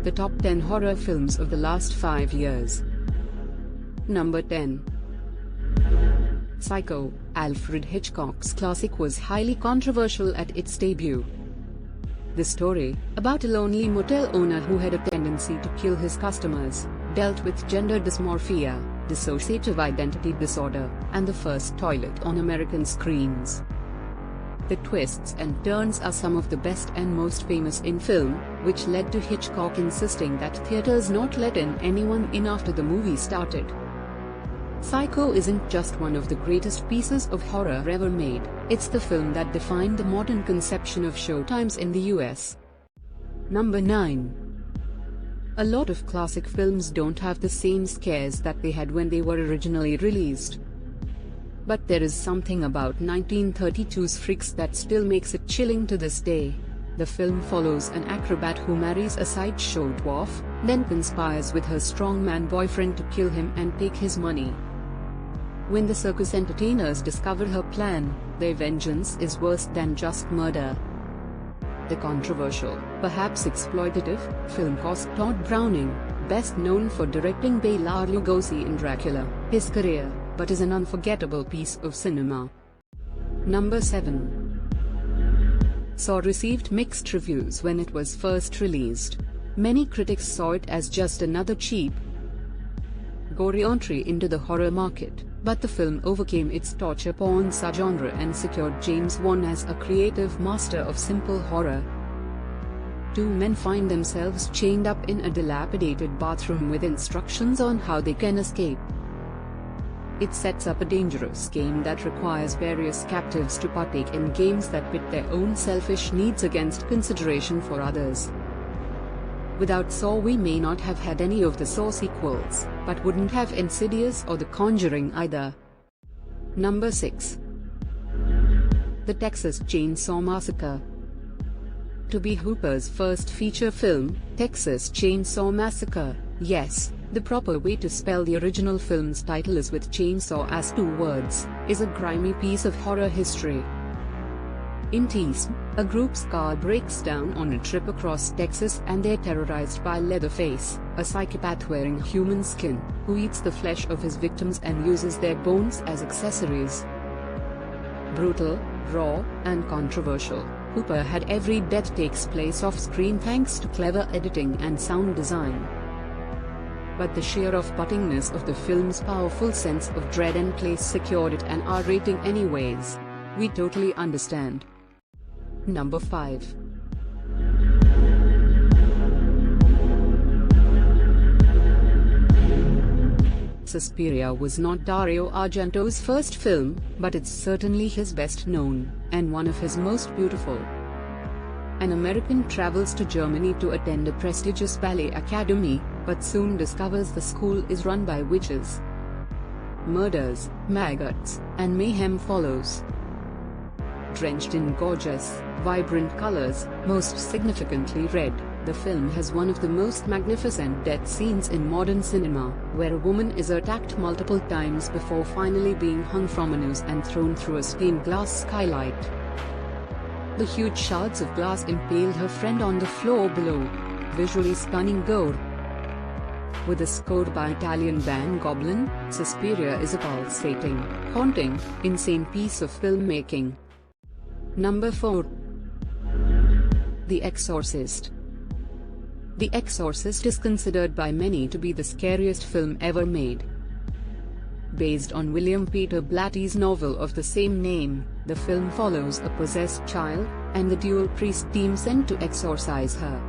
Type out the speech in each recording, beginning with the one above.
The top 10 horror films of the last 5 years. Number 10. Psycho, Alfred Hitchcock's classic, was highly controversial at its debut. The story, about a lonely motel owner who had a tendency to kill his customers, dealt with gender dysmorphia, dissociative identity disorder, and the first toilet on American screens. The twists and turns are some of the best and most famous in film, which led to Hitchcock insisting that theaters not let anyone in after the movie started. Psycho isn't just one of the greatest pieces of horror ever made, it's the film that defined the modern conception of showtimes in the US. Number 9. A lot of classic films don't have the same scares that they had when they were originally released. But there is something about 1932's Freaks that still makes it chilling to this day. The film follows an acrobat who marries a sideshow dwarf, then conspires with her strongman boyfriend to kill him and take his money. When the circus entertainers discover her plan, their vengeance is worse than just murder. The controversial, perhaps exploitative, film cost Todd Browning, best known for directing Bela Lugosi in Dracula, his career, but is an unforgettable piece of cinema. Number 7. Saw received mixed reviews when it was first released. Many critics saw it as just another cheap, gory entry into the horror market, but the film overcame its torture porn subgenre and secured James Wan as a creative master of simple horror. Two men find themselves chained up in a dilapidated bathroom with instructions on how they can escape. It sets up a dangerous game that requires various captives to partake in games that pit their own selfish needs against consideration for others. Without Saw we may not have had any of the Saw sequels, but wouldn't have Insidious or The Conjuring either. Number 6. The Texas Chainsaw Massacre. Tobe Hooper's first feature film, Texas Chainsaw Massacre, yes, the proper way to spell the original film's title is with chainsaw as 2 words, is a grimy piece of horror history. In Teasme, a group's car breaks down on a trip across Texas and they're terrorized by Leatherface, a psychopath wearing human skin, who eats the flesh of his victims and uses their bones as accessories. Brutal, raw, and controversial, Hooper had every death takes place off-screen thanks to clever editing and sound design. But the sheer off-puttingness of the film's powerful sense of dread and place secured it an R rating anyways. We totally understand. Number 5. Suspiria was not Dario Argento's first film, but it's certainly his best known, and one of his most beautiful. An American travels to Germany to attend a prestigious ballet academy, but soon discovers the school is run by witches. Murders, maggots, and mayhem follows. Drenched in gorgeous, vibrant colors, most significantly red, the film has one of the most magnificent death scenes in modern cinema, where a woman is attacked multiple times before finally being hung from a noose and thrown through a stained glass skylight. The huge shards of glass impaled her friend on the floor below. Visually stunning gore. With a score by Italian band Goblin, Suspiria is a pulsating, haunting, insane piece of filmmaking. Number 4. The Exorcist. The Exorcist is considered by many to be the scariest film ever made. Based on William Peter Blatty's novel of the same name, the film follows a possessed child, and the dual priest team sent to exorcise her.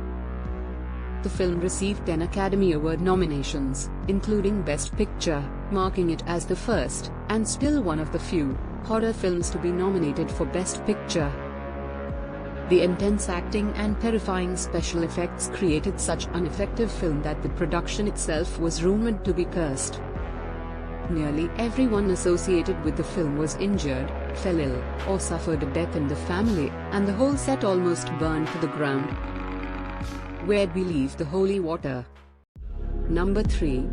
The film received 10 Academy Award nominations, including Best Picture, marking it as the first, and still one of the few, horror films to be nominated for Best Picture. The intense acting and terrifying special effects created such an effective film that the production itself was rumored to be cursed. Nearly everyone associated with the film was injured, fell ill, or suffered a death in the family, and the whole set almost burned to the ground. Where'd we leave the holy water? Number 3.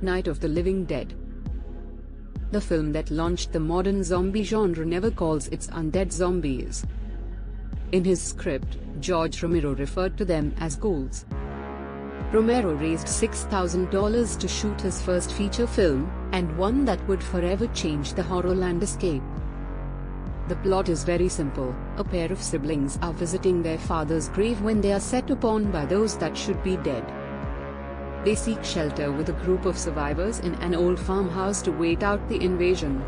Night of the Living Dead. The film that launched the modern zombie genre never calls its undead zombies. In his script, George Romero referred to them as ghouls. Romero raised $6,000 to shoot his first feature film, and one that would forever change the horror landscape. The plot is very simple. A pair of siblings are visiting their father's grave when they are set upon by those that should be dead. They seek shelter with a group of survivors in an old farmhouse to wait out the invasion.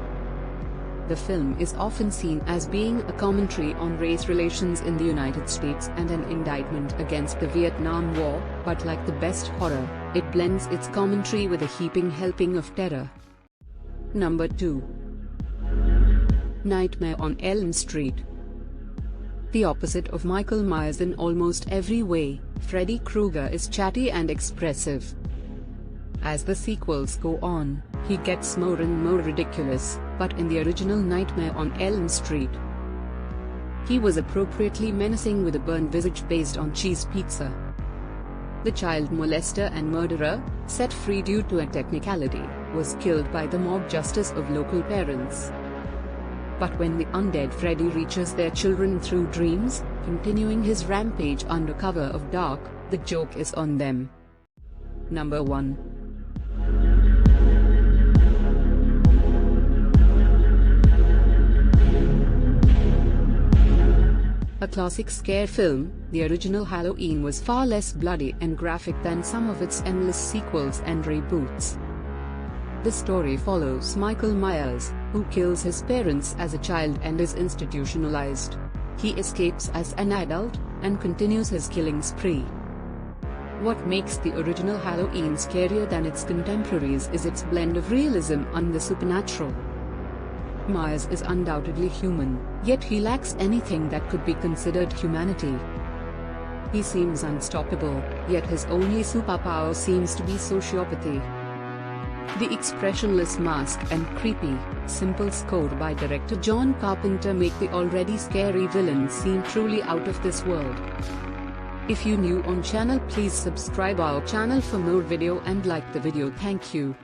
The film is often seen as being a commentary on race relations in the United States and an indictment against the Vietnam War, but like the best horror, it blends its commentary with a heaping helping of terror. Number 2. Nightmare on Elm Street. The opposite of Michael Myers in almost every way, Freddy Krueger is chatty and expressive. As the sequels go on, he gets more and more ridiculous, but in the original Nightmare on Elm Street, he was appropriately menacing with a burned visage based on cheese pizza. The child molester and murderer, set free due to a technicality, was killed by the mob justice of local parents. But when the undead Freddy reaches their children through dreams, continuing his rampage under cover of dark, the joke is on them. Number 1. A classic scare film, the original Halloween was far less bloody and graphic than some of its endless sequels and reboots. The story follows Michael Myers, who kills his parents as a child and is institutionalized. He escapes as an adult, and continues his killing spree. What makes the original Halloween scarier than its contemporaries is its blend of realism and the supernatural. Myers is undoubtedly human, yet he lacks anything that could be considered humanity. He seems unstoppable, yet his only superpower seems to be sociopathy. The expressionless mask and creepy, simple score by director John Carpenter make the already scary villain seem truly out of this world. If you new on channel, please subscribe our channel for more video and like the video. Thank you.